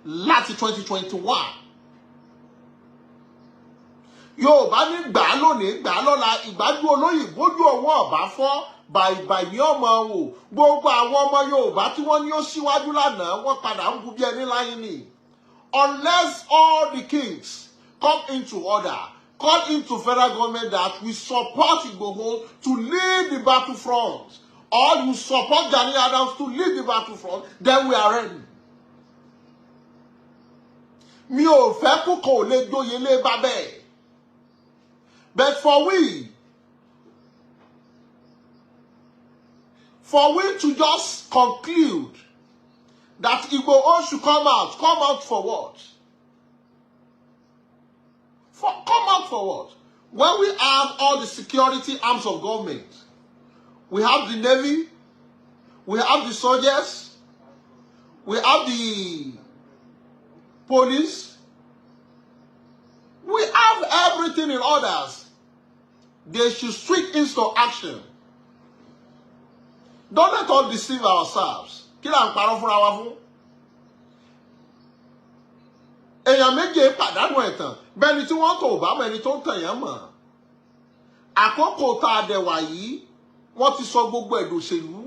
láti 2021. Yorùbá ní gbà lónìí gbà lọ́la ìgbádùn olóyìnbó ojú ọwọ́ ọ̀bá fọ́ bàìbàì ọmọ wò gbogbo àwọn ọmọ Yorùbá tí wọ́n ní ó síwájú lánàá wọ́n padà ń bu bí ẹni láyé ni. Unless all the kings come into order, come into federal government that we support Gbogbo to lead the battlefront, or you support Gani Adams to lead the battlefront, then we are ready. Mi ò fẹ́ kókò lè jóye lé bábẹ́. But for we to just conclude that Igbo should come out for what? Come out for what? When we have all the security arms of government, we have the Navy, we have the soldiers, we have the police, we have everything in orders. They should switch into action. Don't let us deceive ourselves. Kí la ń parọ́ fúnra wa fún? Èèyàn méje pàdánù ẹ̀tàn. Bẹ́ẹ̀ni tí wọ́n tó bá mọ̀ ẹni tó ń tàn yẹn mọ̀. Àkókò tá a dẹ̀ wà yìí, wọ́n ti sọ gbogbo ẹ̀dùn òṣèlú.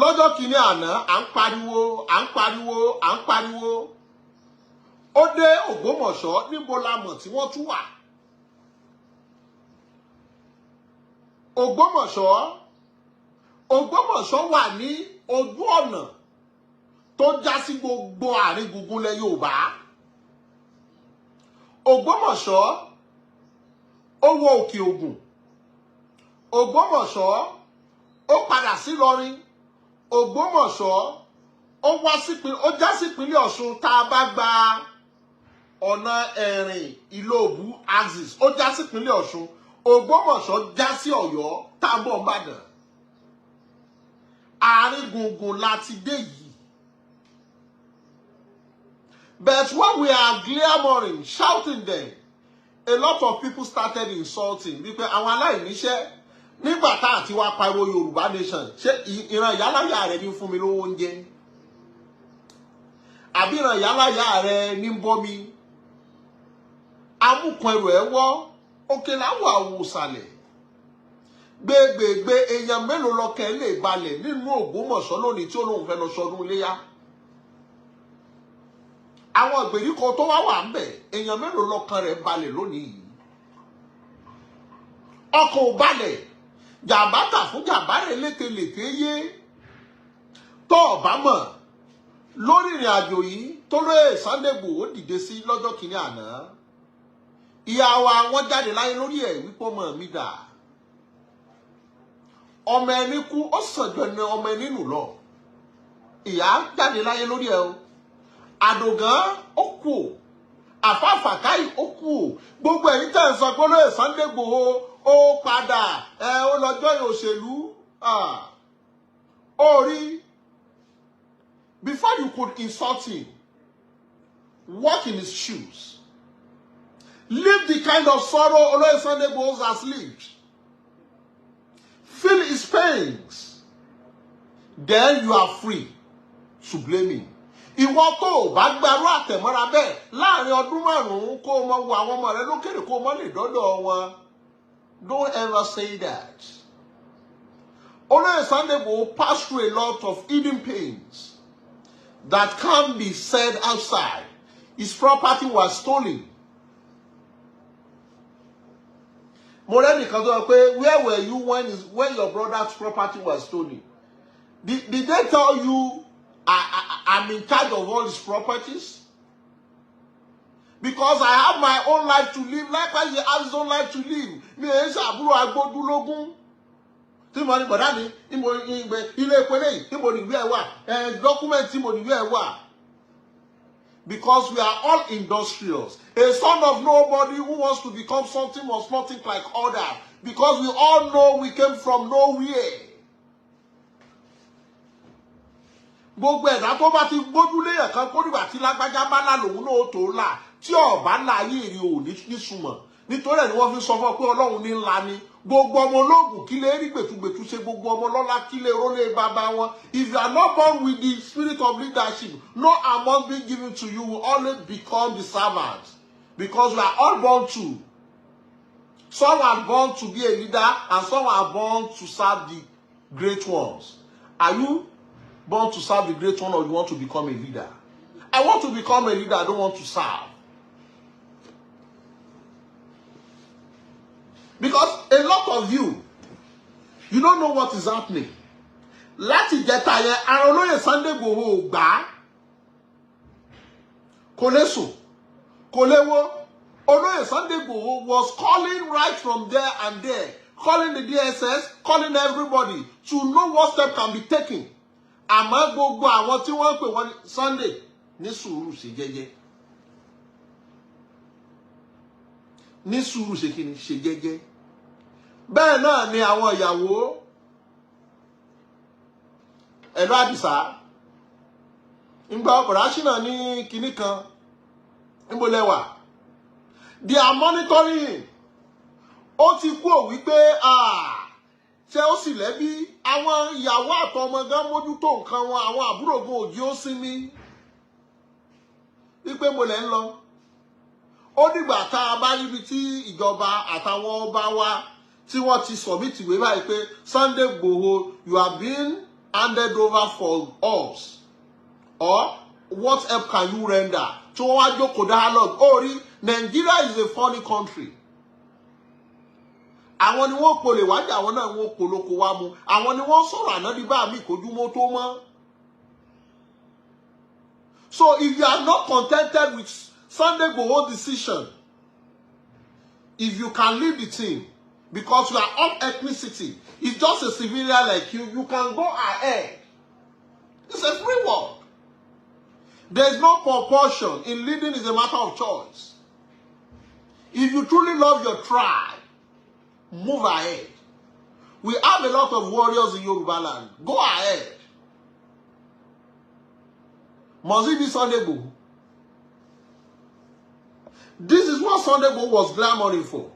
Lọ́jọ́ kìíní àná, à ń pariwo. Ó dé Ògbómọ̀ṣọ́ níbo la mọ̀ tí wọ́n tún wà. Ògbómọ̀ṣọ́ wà ní ojú ọ̀nà tó já sí gbogbo àárín gbùngbùn lẹ̀ Yorùbá. Ògbómọ̀ṣọ́ ó wọ Òkè Ògùn. Ògbómọ̀ṣọ́ ó padà sí Ìlọrin. Ògbómọ̀ṣọ́ ó já sí ìpínlẹ̀ Ọ̀ṣun tá a bá gba ọ̀nà Ẹ̀rìn Ìlóòbù axis ó já sí ìpínlẹ̀ Ọ̀ṣun. Ògbómọ̀ṣọ́ já sí Ọ̀yọ́ tá a bọ̀ Ìbàdàn. Àárín gbùngbùn láti dé yìí. But when we are clamoring, shouting them, a lot of people started insulting. Wípé àwọn aláìníṣẹ́ nígbà tá àti wá pariwo Yorùbá nation ṣé ìran ìyálàyà rẹ ní fún mi lówó oúnjẹ? Àbí ìran ìyálàyà rẹ ní bọ́ mi? Amúkan ẹrù ẹ wọ́ òkè láwọ̀ àwòsàlẹ̀. Gbégbègbè èèyàn mélòó lọ́kẹ́ lè balẹ̀ nínú Ògbómọ̀ṣọ́ lónìí tí ó lóun fẹ́ lọ sọdún iléyá. Àwọn ìgbèríko tó wà ń bẹ̀ èèyàn mélòó lọ́kàn rẹ̀ balẹ̀ lónìí. Ọkàn ò balẹ̀ jàmbá tà fún jàmbá rẹ̀ lékelèké yé. Tó ọ̀bá mọ̀ lórí ìrìn àjò yìí tó lóye Sunday Igboho dìde sí lọ́jọ́ kìíní àná. Ìyá wa wọ́n jáde láyé lórí ẹ̀ wípé ọmọ mi dà. Ọmọ ẹni kú ó sàn jọ ní ọmọ ẹni nù lọ. Ìyá jáde láyé lórí ẹ̀ o. Àdògán ó kú o. Àfáàfàkáì ó kú o. Gbogbo ẹ̀yin tẹ́ ń sọ pé lóye Sunday Igboho ó padà ó lọ́jọ́ òṣèlú. Ó rí before you could insult him, walk in his shoes. Live the kind of sorrow Oloye Sunday Igboho has lived. Feel his pains. Then you are free to blame him. Ìwọ tó o bá gbárù àtẹ̀mọ́ra bẹ́ẹ̀ láàrin ọdún márùn-ún kó o mọ wo àwọn ọmọ rẹ lókèrè kó o mọ lè dọ́dọ̀ wọn. Don't ever say that. Oloye Sunday Igboho passed through a lot of hidden pains that can't be said outside. His property was stolen. Where were you when your brother's property was stolen? Did they tell you I'm in charge of all his properties? Because I have my own life to live, likewise he has his own life to live. Mi ò ṣe àbúrò agbódúlógún. Tí mo ní bọ̀dá mi, ilé ìpínlẹ̀ yìí, tí mo ní ìwé ẹ̀ wà, document tí mo ní ìwé ẹ̀ wà. Because we are all industrious. A son of nobody who wants to become something must not think like others. Because we all know we came from nowhere. Gbogbo ẹ̀dá tó bá ti gbójúlé ẹ̀kan kó nígbà tí lágbájá bá là lòun náà tó là tí ọ̀bá là ayé èrè ò ní súnmọ́. Nítorí ẹ̀ ni wọ́n fi sọ fún ọ pé Ọlọ́run ní ńlá ni Gbogbo ọmọ ológun kí lè rí gbètùgbètù ṣe, gbogbo ọmọ lọ́lá kí lè rólé bàbá wọn. If you are not born with the spirit of leadership, no amount being given to you will always become the servant. Because we are all born to. Some are born to be a leader and some are born to serve the great ones. Are you born to serve the great one or you want to become a leader? I want to become a leader, I don't want to serve. Because a lot of you don't know what is happening. Láti jẹta yẹn, ara olóyè Sunday Igboho gbà. Kò lè sùn, kò lè wò. Olóyè Sunday Igboho was calling right from there and there, calling the DSS, calling everybody to know what step can be taken. Àmọ́ gbogbo àwọn tí wọ́n pè wọ́n Sunday ní sùúrù ṣe jẹ́jẹ́. Ní sùúrù ṣe kíni ṣe jẹ́jẹ́. Bẹ́ẹ̀ náà ni àwọn ìyàwó ẹ̀lú Àdìsá. Ńgbà ọ̀pọ̀ráṣí náà ní kinní kan. Níbo lẹ́wà? They are monitoring him. Ó ti kú ò wípé ṣé ó sì lẹ́bí àwọn ìyàwó àtọmọ gan mójútó nǹkan wọn, àwọn àbúrò gan òjì ó sinmi. Wípé mo lẹ̀ ń lọ. Ó dìgbà tá a bá níbi tí ìjọba àtàwọn ọba wa tí wọ́n ti submit ìwé báyìí pé Sunday Igboho, you are being handed over for us. Or what help can you render? Tí wọ́n wá jókòó dialogue. Ó rí Nigeria is a funny country. Àwọn ni wọ́n polè wájú, àwọn náà wọ́n polóko wá mu. Àwọn ni wọ́n sọ̀rọ̀ ànádí bá mi kojú mọ́ tó mọ́. So if you are not contented with Sunday Igboho's decision, if you can leave the team because you are of ethnicity, it's just a civilian like you can go ahead. It's a free world. There is no proportion. In leading is a matter of choice. If you truly love your tribe, move ahead. We have a lot of warriors in Yoruba land. Go ahead. Must it be Sunday Igboho? This is what Sunday Igboho was clamoring for.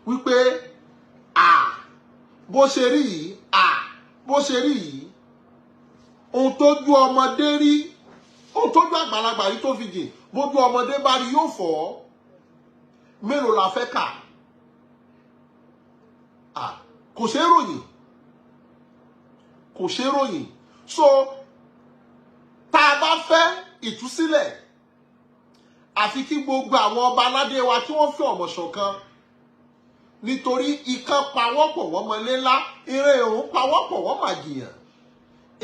Wípé bó ṣe rí yìí, bó ṣe rí yìí, ohun tójú ọmọdé rí, ohun tójú àgbàlagbà rí tó fi jìn, bójú ọmọdé bá rí yóò fọ́. Mélòó la fẹ́ kà? Kò ṣe ròyìn. Kò ṣe ròyìn. So tá a bá fẹ́ ìtúsílẹ̀, àfi kí gbogbo àwọn ọba aládé wa tí wọ́n fi ọmọ ṣọ̀kan. Nítorí ikán pawọ́pọ̀ wọ́n mọlé ńlá, ìrìn òun pawọ́pọ̀ wọ́n màjìyàn.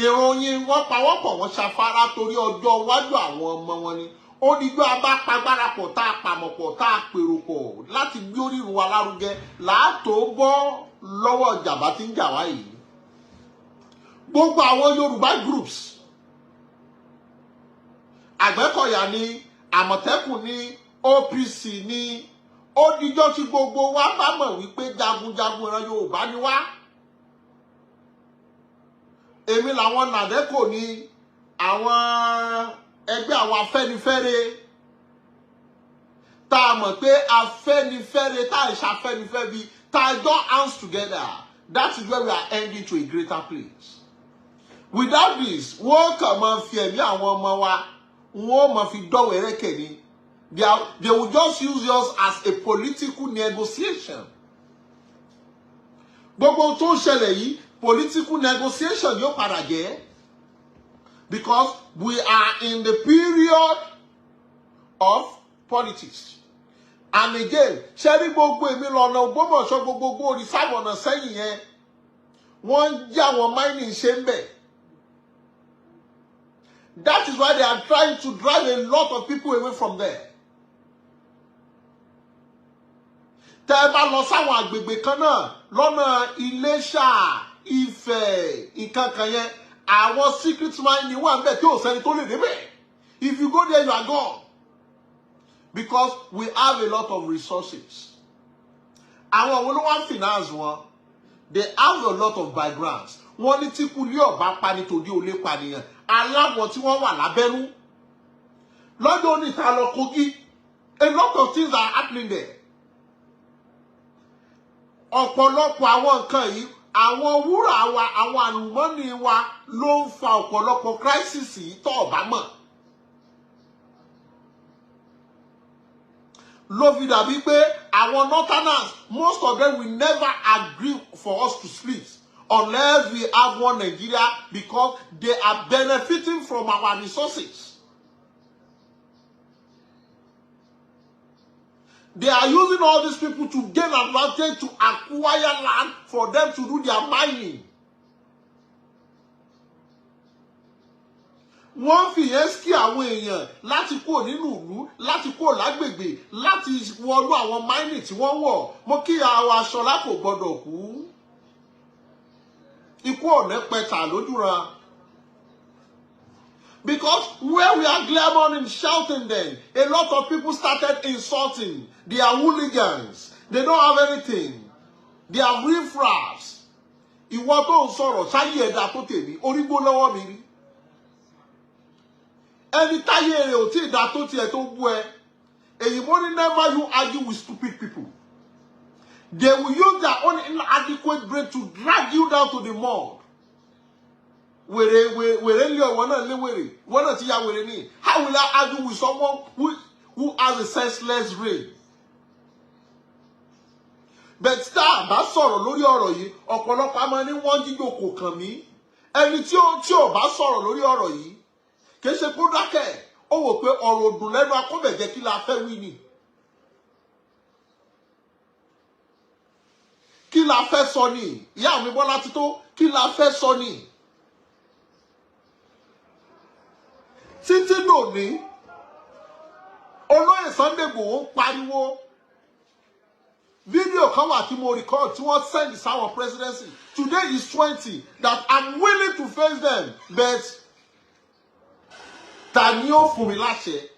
Ìròyìn wọ́n pawọ́pọ̀ wọ́n ṣafárá torí ọjọ́ iwájú àwọn ọmọ wọn ni. Ó díjọ́ abá pagbára pọ̀ tá a pàmọ̀pọ̀ tá a pèrò pọ̀ láti gbé orírun wa lárugẹ láàtò bọ́ lọ́wọ́ ìjàmbá tí ń jà wá yìí. Gbogbo àwọn Yorùbá groups, Àgbẹ̀kọ̀yà ni, Àmọ̀tẹ́kùn ni, OPC ni, ó díjọ́ tí gbogbo wa bá mọ̀ wípé jagunjagun ìran Yorùbá ni wá. Èmi làwọn Nàdẹ́kò ni, àwọn ẹgbẹ́ àwọn Afẹ́nifẹ́re tá a mọ̀ pé Afẹ́nifẹ́re tá a ṣàfẹ́nifẹ́ bí tá a join hands together. That is where we are ending to a greater place. Without this, wọ́n kàn máa fi ẹ̀mí àwọn ọmọ wa, wọ́n máa fi dọ́wẹ̀rẹ́kẹ̀ ni. They will just use yours as a political negotiation. Gbogbo tó ń ṣẹlẹ̀ yìí, political negotiation yóò padà jẹ́. Because we are in the period of politics. And again, ṣẹ́rí gbogbo èmi lọ́nà Ògbómọ̀ṣọ́ gbogbo orísàbọ̀nà sẹ́yìn yẹn, wọ́n jẹ́ àwọn mining ṣe ń bẹ̀. That is why they are trying to drive a lot of people away from there. Tẹ́ bá lọ sáwọn àgbègbè kan náà lọ́nà Iléṣà, Ifẹ̀, ìkankan yẹn, àwọn secret mining wà ńbẹ̀ tí ò sẹ́ni tó lè débẹ̀. If you go there, you are gone. Because we have a lot of resources. Àwọn wo ló wá finance wọn? They have a lot of backgrounds. Wọ́n ní tí kúlé ọ̀bá pani tòdí ò lè pànìyàn. Aláwọ̀ tí wọ́n wà lábẹ́nú. Lọ́jọ́ òní ta lọ Kogi. A lot of things are happening there. ọ̀pọ̀lọpọ̀ àwọn nǹkan yìí àwọn wúrà wa àwọn àlùmọ́nì wa ló ń fa ọ̀pọ̀lọpọ̀ crisis yìí tó ọ̀bá mọ̀. Ló fi dàbí pé àwọn northerners most of them will never agree for us to split unless we have one Nigeria because they are benefiting from our resources. They are using all these people to gain advantage to acquire land for them to do their mining. Wọ́n fi yẹn kí àwọn èèyàn láti kúrò nínú ìlú, láti kúrò lágbègbè, láti wọnú àwọn mining tí wọ́n wọ̀. Mo kí àwọn Aṣọlá kò gbọdọ̀ kú. Ikú ọ̀nà pẹ̀tà lójúra. Because where we are glamoring, shouting them, a lot of people started insulting. They are hooligans. They don't have anything. They are riffraffs. Ìwọ tó ń sọ̀rọ̀ sáyé ẹ̀dá tó tèmi, orígbó lọ́wọ́ mi rí. Ẹni táyé rẹ̀ ò tí ì dá tó tiẹ̀ tó bú ẹ. Èyìnbó ní never you argue with stupid people. They will use their own inadequate brain to drag you down to the mud. Wèrè lé ọ̀wọ́ náà lé wèrè. Wọ́n náà ti ya wèrè ní. How will I argue with someone who has a senseless brain? But tá bá sọ̀rọ̀ lórí ọ̀rọ̀ yìí, ọ̀pọ̀lọpọ̀ a máa ní wọ́n jíjò kò kàn mí. Ẹni tí ò bá sọ̀rọ̀ lórí ọ̀rọ̀ yìí, kì í ṣe kó dákẹ́. Ó wò pé ọ̀rọ̀ òdùn lẹ́nu akọ́bẹ̀jẹ́ kí la fẹ́ wí ni. Kí la fẹ́ sọ ni? Ìyá mi Bọ́lá Tító, kí la fẹ́ sọ ni? Títí lónìí, olóyè Sunday Igboho ń pariwo. Fídíò kan wà tí mo record tí wọ́n send sáwọn presidency. Today is 20 that I'm willing to face them, but ta ni ó fún mi láṣẹ?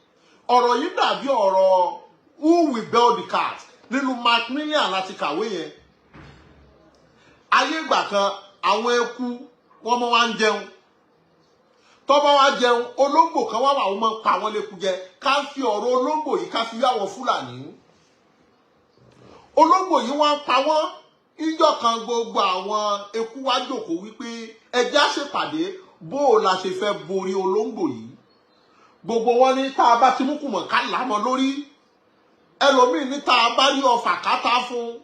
Ọ̀rọ̀ yìí dàbí ọ̀rọ̀ who will bail the cat nínú Macmillan láti kàwé yẹn. Ayé ìgbà kan àwọn eku wọ́n mọ́ wá ń jẹun. Tó bá wá jẹun, olóńgbò kan wá wà wọ́n máa pa wọ́n lékú jẹ. Ká fi ọ̀rọ̀ olóńgbò yìí ká fi yá wọn Fúlàní. Olóńgbò yìí wọ́n pa wọ́n. Ìjọ kan gbogbo àwọn eku wá jókòó wípé ẹjẹ́ á ṣèpàdé bó la ṣe fẹ́ borí olóńgbò yìí. Gbogbo wọn ní tá a bá ti mú kùmọ̀ ká lámọ lórí. Ẹlòmíì ní tá a bá rí ọfà kátá fún.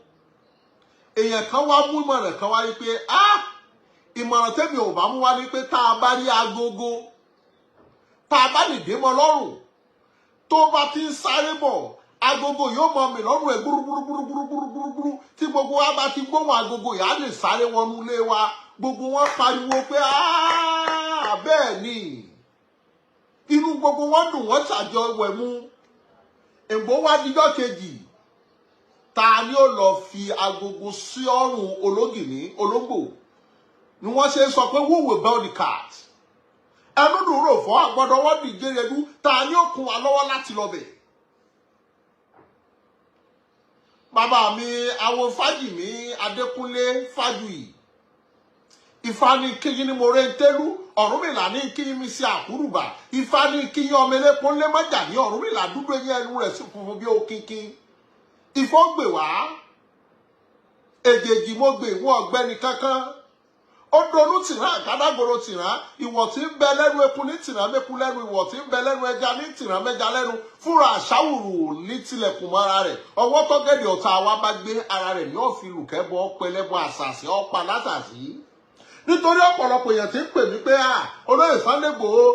Èèyàn kan wá mú ìmọ̀ràn kan wá wípé ìmọ̀ràn tẹ́mi ò bá mú wá ní pé tá a bá rí agogo, tá a bá lè dé mọ́ lọ́rùn, tó bá ti ń sáré bọ̀, agogo yóò mọ mi lọ́rùn ẹ̀ gbúrúgbúrúgbúrúgbúrúgbúrú tí gbogbo wa bá ti gbóhùn agogo yà á lè sáré wọnú ilé wa. Gbogbo wọn pariwo pé bẹ́ẹ̀ ni. Inú gbogbo wọn dùn wọ́n ṣàjọ wẹ̀mú. Ègbó wá díjọ́ kejì. Ta ni ó lọ fi agogo sí ọrùn ológìní olóńgbò? Ni wọ́n ṣe sọ pé who will bail the cat? Ẹnu dùn rò fọ́ àgbọ̀dọ̀ wọ́n dìje rẹ̀dú. Ta ni ó kún wa lọ́wọ́ láti lọ bẹ̀? Bàbá mi àwọn Fájìmí Adékúnlé Fájuyì. Ifá ní kíyín ní mo rẹ̀ ń tẹ́lú. Ọ̀rúnmìlà ní kíyín mi sí àkúrùbà. Ifá ní kíyín ọmọ elépo ńlé mọ́jà ní Ọ̀rúnmìlà dúdú eyín ẹnu rẹ̀ sí funfun bí òkìnkín. Ifá gbè wá. Èjèèjì mo gbè wọ́n ọ̀gbẹ́ni kankan. Ó dolú tìrán àgádágoro tìrán. Ìwọ̀ tí ń bẹ lẹ́nu eku ní tìrán mẹ́ku lẹ́nu. Ìwọ̀ tí ń bẹ lẹ́nu ẹja ní tìrán mẹ́ja lẹ́nu. Fúnra àṣàwùrù ní tilẹ̀kùn mọ́ ara rẹ̀. Ọwọ́ tọ́gẹ̀dẹ̀ ọ̀tá wa bá gbé ara rẹ̀ ní òfin lùkẹ́bọ̀ pẹlẹ́bọ̀ àṣàṣì ọ̀pá látàṣì. Nítorí ọ̀pọ̀lọpọ̀ èèyàn tí ń pè mí pé olóyè Sunday Igboho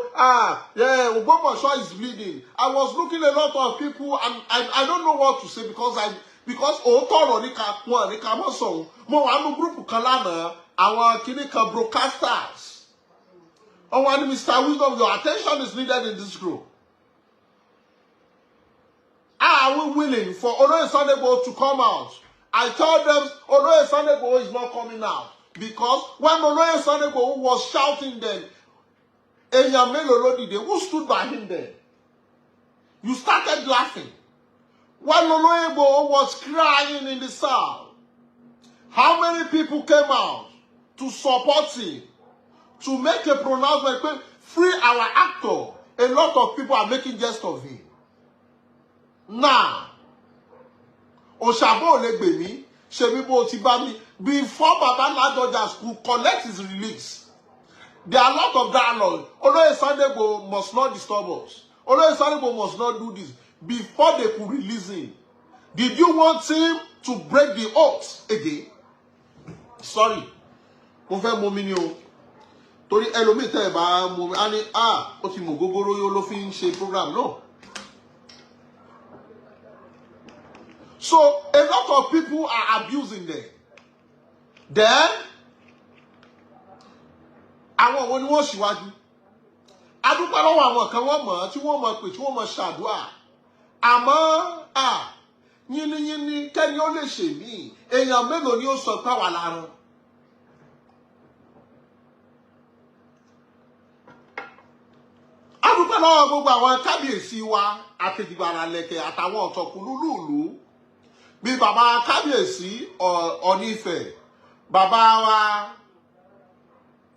Ògbómọ̀ṣọ́ is bleeding. I was looking a lot of people and I don't know what to say because òótọ́ ọ̀rọ̀ ní ká wọn ní ká mọ́ sọ̀rọ̀. Mo wà nínú gúrùpù kan lánàá àwọn kìíní kan broadcasters. Ọwọ́ ni Mr. Wisdom, your attention is needed in this group. Are we willing for olóyè Sunday Igboho to come out? I told them olóyè Sunday Igboho is not coming out. Because when olóyè Sunday Igboho was shouting then, èèyàn mélòó ló dìde? Who stood by him then? You started laughing. When olóyè Igboho was crying in the sound, how many people came out to support him, to make a pronouncement, free our actor? A lot of people are making jest of him. Now, Òṣàbò ò lè gbè mí. Ṣebí bó ti bá mi. Before Baba Ladoja could collect his release, there are a lot of dialogue. Oloye Sunday Igboho must not disturb us. Oloye Sunday Igboho must not do this. Before they could release him, did you want him to break the oath again? Sorry. Mo fẹ́ mú mi ni o. Torí ẹlòmíì tẹ́ ẹ bá mú mi, á ní ó ti mú gógóró yó ló fi ń ṣe program. No. So a lot of people are abusing them. Then àwọn wo ni wọ́n ṣíwájú? Adúpẹ́ lọ́wọ́ àwọn kan wọ́n mọ̀ tí wọ́n mọ̀ pé tí wọ́n mọ̀ ṣàdúrà. Àmọ́ yínníyínní kẹ́ni ó lè ṣe mí. Èèyàn mélòó ni ó sọ pé wà lára? Adúpẹ́ lọ́wọ́ gbogbo àwọn kábíyèsí wa àtẹ̀jìgbàrà lẹ̀kẹ̀ àtàwọn ọ̀tọ̀kùlú lùlù. Bí bàbá kábíyèsí Ọọ̀ni Ifẹ̀, bàbá wa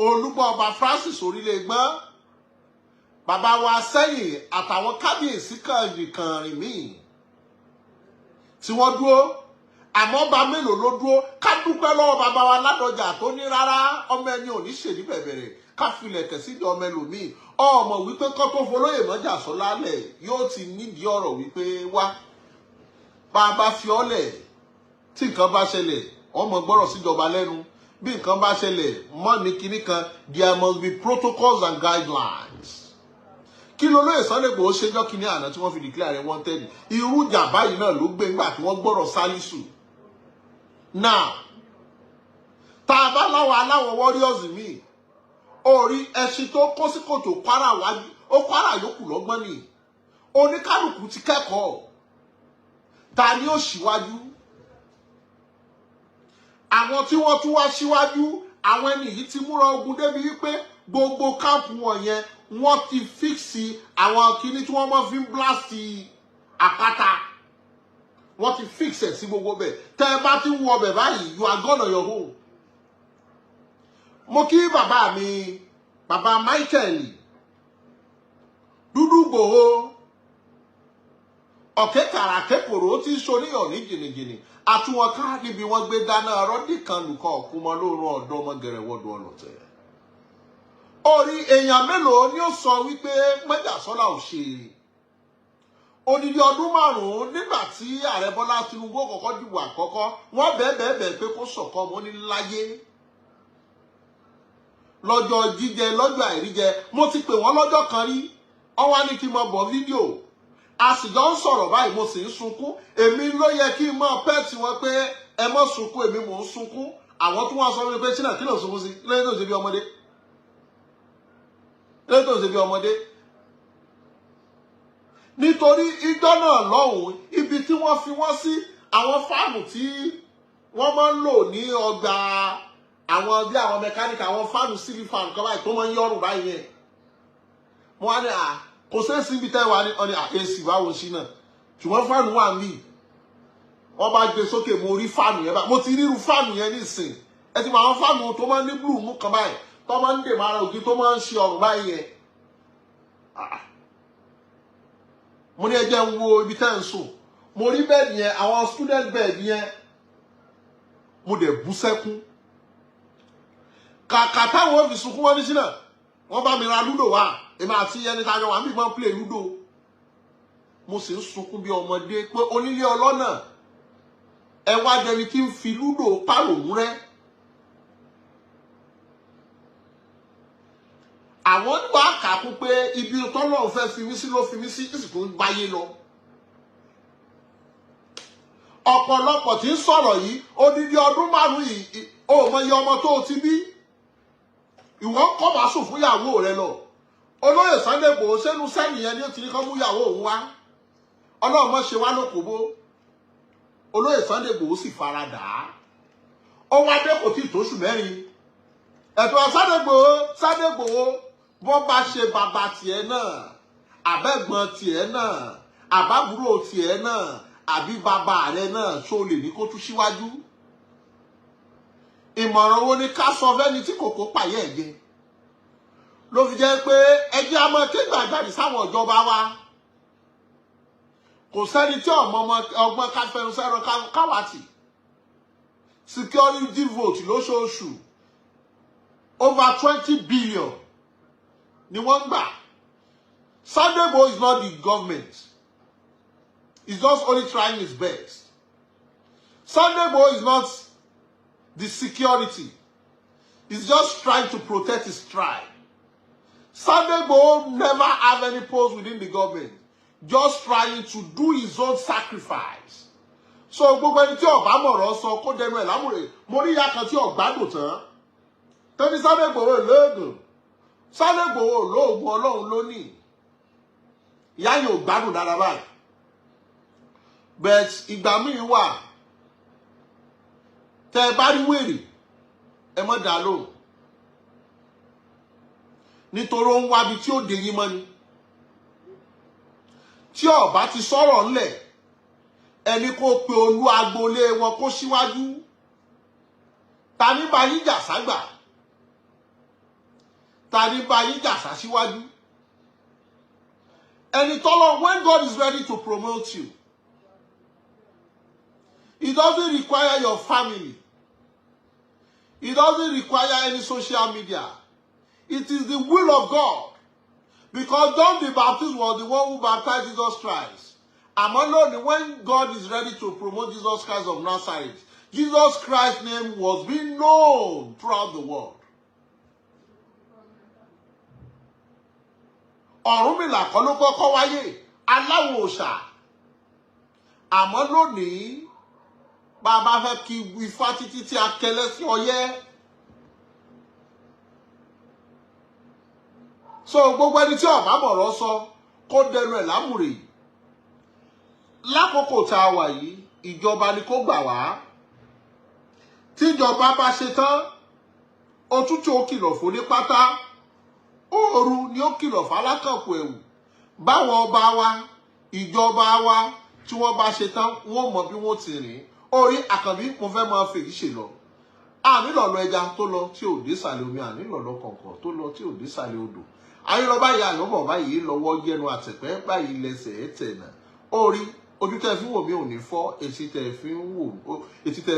Olúgbọ́n ọba Francis Orílẹ̀-Ègbọ́n, bàbá wa Sẹ́yìn àtàwọn kábíyèsí kànrìn míì tí wọ́n dúró. Àmọ́ bá mélòó ló dúró? Ká dúpẹ́ lọ́wọ́ bàbá wa Ládọjà tó ní rárá ọmọ ẹni ò ní ṣèdí bẹ̀bẹ̀rẹ̀ ká filẹ̀ kẹ̀sídìí ọmọ ẹlòmíì. Ọmọ wípé kọ́ tó folóyè mọ́jà sọ lálẹ̀ yóò ti nídìí ọ̀rọ̀ wípé wá bá a bá fi ọ́ lẹ̀ tí nǹkan bá ṣẹlẹ̀ ọmọ gbọ́rọ̀ síjọba lẹ́nu. Bí nǹkan bá ṣẹlẹ̀ mọ́ ní kinní kan, there must be protocols and guidelines. Kí ló lóye Sunday Igboho ṣẹjọ́ kinní àná tí wọ́n fi declare wanted? Irú ìjà báyìí náà ló gbé ńgbà tí wọ́n gbọ́rọ̀ Sálísù. Now tá a bá láwọn warriors míì, orí ẹṣin tó kó sí kòtò kwara wájú ó kwara yòókù lọ́gbọ́n ni. Oníkálùkù ti kẹ́kọ̀ọ́. Ta ni ó ṣíwájú? Àwọn tí wọ́n tún wá síwájú, àwọn ẹni yìí ti múra ogun débi wípé gbogbo káàpù wọ̀nyẹn wọ́n ti fíksì àwọn kinní tí wọ́n máa fi ń bláàsì àpáta. Wọ́n ti fíksì sí gbogbo bẹ̀. Tẹ́ ẹ bá ti ń wọ bẹ̀ báyìí, you are gone on your own. Mo kí bàbá mi, bàbá Michael Dúdú Igboho, ọ̀kẹ́ kàràkẹ́kọ̀rọ̀ tí ń ṣoníyàn ní jìnnìjìnnì. Àtúwọn ká níbi wọ́n gbé dáná rọ́dì kan lùkọ́ ọ̀kú mọ́ lóòrùn ọ̀dọ́ ọmọ gẹ̀rẹ́wọ́dọ̀ ọlọ́tẹ̀. Orí èèyàn mélòó ni ó sọ wípé Májàsọ́lá ò ṣe? Odidi ọdún 5 nígbà tí ààrẹ Bọ́lá Tinubu kọ́kọ́ dìbò àkọ́kọ́, wọ́n bẹ́ẹ̀ pé kó sọ̀kọ́ mọ́ ní láyé. Lọ́jọ́ jíjẹ, lọ́jọ́ àìríjẹ, mo ti pè wọ́n lọ́jọ́ kan rí. Wọ́n wá ní kí n máa bọ̀ fídíò. A sì jọ ń sọ̀rọ̀ báyìí, mo sì ń sunkún. Èmi ló yẹ kí n máa pẹ́ẹ̀tì wọn pé ẹ má sunkún, èmi mò ń sunkún. Àwọn tí wọ́n sọ wípé China kí ló sunkún sí? Lẹ́yìn tó ṣe bí ọmọdé. Lẹ́yìn tó ṣe bí ọmọdé. Nítorí ìjọ náà lọ́hùn, ibi tí wọ́n fi wọ́n sí, àwọn fáàmù tí wọ́n máa ń lò ní ọgbà àwọn bí àwọn mẹkáníkì, àwọn fáàmù sílí fáàmù kan báyìí tó máa ń yọrùn báyìí yẹn. Mo wá ní kò sẹ́sì ibi tẹ́ wà ní ọ̀nì èsì báwo sí náà. Ṣùgbọ́n fáànù wà mí. Wọ́n bá gbé sókè, mo rí fáànù yẹn báyìí. Mo ti ríru fáànù yẹn nísìn. Ẹ ti mọ àwọn fáànù tó máa ń ní blue mú kan báyìí. Tó máa ń dè mára ògì tó máa ń ṣe ọ̀rùn báyìí yẹn. Mo ní ẹ jẹ́ ń wo ibi tẹ́ ń sùn. Mo rí bẹ́ẹ̀dì yẹn, àwọn student bed yẹn. Mo dẹ̀ bú sẹ́kún. Kàkà táwọn fi sunkún wọn ní sínà. Wọ́n bá mi ra lúdò wá. Èmi àti ẹni tájọ wà níbi máa play lúdò. Mo sì ń sunkún bí ọmọdé pé onílé ọlọ́nà ẹ wá dẹni tí ń fi lúdò pàròmú rẹ́. Àwọn wá kàkún pé ibi tọ́lọ́run fẹ́ fi mí sí ló fi mí sí, ìsìnkú ń báyé lọ. Ọ̀pọ̀lọpọ̀ tí ń sọ̀rọ̀ yìí, odidi ọdún 5 yìí, ó mọ iye ọmọ tó ti bí. Ìwọ ń kọ́ bá sùn fún ìyàwó rẹ lọ. Olóyè Sunday Igboho sẹ́nu sẹ́yìn yẹn ni ó ti ní kọ́ mú ìyàwó òun wá. Ọlọ́run mọ́ ṣe wá lókòbó. Olóyè Sunday Igboho sì faradà á. Ó wá dé kò tí ì tóṣù 4. Ẹ̀tọ́ Sunday Igboho bọ́n bá ṣe bàbá tiẹ̀ náà, àbẹ́gbọ́n tiẹ̀ náà, àbábúrò tiẹ̀ náà, àbí bàbá rẹ̀ náà ṣó lè ní kó tún síwájú. Ìmọ̀ràn wo ni ká sọ fẹ́ni tí kòkó pàyẹ́ ẹ̀jẹ̀? Ló fi jẹ́ pé ẹjẹ́ a máa kégbà jáde sáwọn ìjọba wa. Kò sẹ́ni tí ọgbọ́n káfẹ́nu sẹ́rọ káwàtì. security vote lóṣooṣù over 20 billion ni wọ́n gbà. Sunday Igboho is not the government. He's just only trying his best. Sunday Igboho is not the security. He's just trying to protect his tribe. Sunday Igboho never have any post within the government. Just trying to do his own sacrifice. So gbogbo ẹni tí ọba mọ̀rọ̀ sọ kó dẹnu ẹ̀ lámúre. Mo rí ìyá kan tí ọ̀gbádùn tán. Tẹ́ni Sunday Igboho lóògùn. Sunday Igboho lóògùn Ọlọ́run lónìí. Ìyá yìí ò gbádùn dára báyìí. But ìgbà míì wà. Tẹ́ ẹ bá rí wèrè, ẹ má dá lóhùn. Nítorí ó ń wábi tí ó dé yín mọ́ ni. Tí ọba ti sọ̀rọ̀ ńlẹ̀, ẹni kó pe olú agboolé wọn kó síwájú. Ta ní bá yín jà ságbà? Ta ní bá yín jà sá síwájú? Ẹni tọ́lọ́, when God is ready to promote you, it doesn't require your family. It doesn't require any social media. It is the will of God. Because John the Baptist was the one who baptized Jesus Christ. Àmọ́ lónìí, when God is ready to promote Jesus Christ of Nazareth, Jesus Christ's name was being known throughout the world. Ọ̀rúnmìlà kọ́ ló kọ́kọ́ wáyé, aláwọ̀ òòṣà. Àmọ́ lónìí, bàbá fẹ́ kí Ifá títí tí a kẹlẹ́ sí ọyẹ́. So gbogbo ẹni tí ọba mọ̀rọ̀ sọ kó dẹnu ẹ̀ lámùrè. Lákòókò tá a wà yìí, ìjọba ni kó gbà wá. Tíjọba bá ṣe tán, òtútù ó kìlọ̀ fún ní pátá. Ooru ni ó kìlọ̀ fálákànkù ẹ̀wù. Báwọn ọba wa, ìjọba wa tí wọ́n bá ṣe tán, wọ́n mọ̀ bí wọ́n ti rìn. Orí Àkànbí mo fẹ́ máa fèyí ṣe lọ. Ànílọ̀lọ́ ẹja tó lọ tí ò dé sàlẹ̀ omi, ànílọ̀lọ́ kọ̀ọ̀kan tó lọ tí ò dé sàlẹ̀ odò. Ayọ̀lọ́ báyìí àyọ̀bọ̀ báyìí lọ́wọ́ yẹnu àtẹ̀pẹ́ báyìí lẹ́sẹ̀ ẹ̀tẹ̀nà. Orí ojú tẹ́ fi ń wò mí ò ní fọ́, etí tẹ́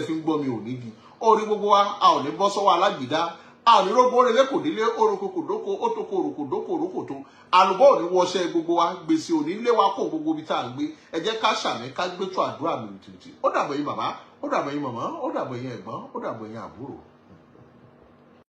fi ń gbọ́ mi ò ní di. Orí gbogbo wa a ò ní bọ́ sọ́wọ́ alágbèdá. A ò ní rógbó rẹ̀ kò délé orokòkòdókò ó tó kò òròkòdókò òrókòtó. Àlùbọ́ ò ní wọṣẹ́ gbogbo wa, gbèsè ò ní lé wa kó gbogbo ibi tá à ń gbé. Ẹ jẹ́ ká ṣàmì ká gbé tó àdúrà mi tìtì. Ó dàbọ̀ yín bàbá, ó dàbọ̀ yín màmá, ó dàbọ̀ yín ẹ̀gbọ́n, ó dàbọ̀ yín àbúrò.